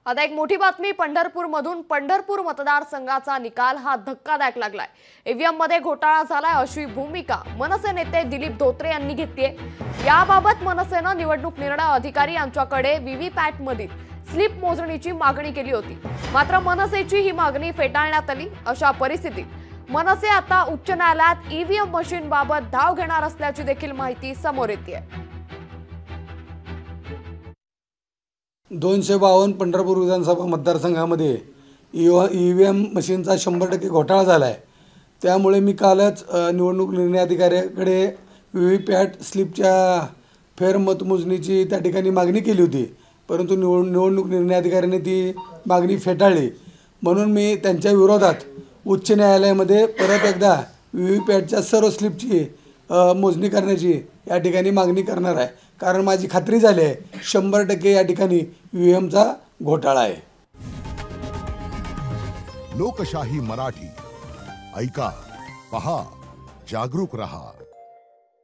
आता एक मोठी बातमी पंढरपूरमधून पंढरपूर मतदारसंघाचा निकाल हा धक्कादायक लागलाय। ईव्हीएम मध्ये घोटाळा झालाय अशी भूमिका मनसे नेते दिलीप धोत्रे यांनी घेतलीये। याबाबत मनसेने निवडणूक निर्णय अधिकारी यांच्याकडे व्हीव्हीपॅट मधील स्लिप मोजणीची मागणी केली होती, मात्र मनसेची ही मागणी फेटाळण्यात आली। अशा परिस्थितीत मनसे आता उच्च न्यायालयात ईव्हीएम मशीन बाबत धाव घेणार असल्याची देखील माहिती समोर येतेय। 252 पंढरपूर विधानसभा मतदारसंघामध्ये ईव्हीएम मशीनचा 100% घोटाळा झाला आहे। त्यामुळे मी कालच निवडणूक निर्णय अधिकाऱ्याकडे व्हीव्हीपॅट स्लिपच्या फेरमतमोजणीची त्या ठिकाणी मागणी केली होती, परंतु निवडणूक निर्णय अधिकाऱ्याने ती मागणी फेटाळली। म्हणून मी त्यांच्या विरोधात उच्च न्यायालयामध्ये परत एकदा व्हीव्हीपॅटच्या सर्व स्लिपची मोजणी करण्याची या ठिकाणी मागणी करणार आहे, कारण माझी खात्री झाली आहे 100% या ठिकाणी ईव्हीएमचा घोटाळा आहे। लोकशाही मराठी ऐका, पहा, जागरूक रहा।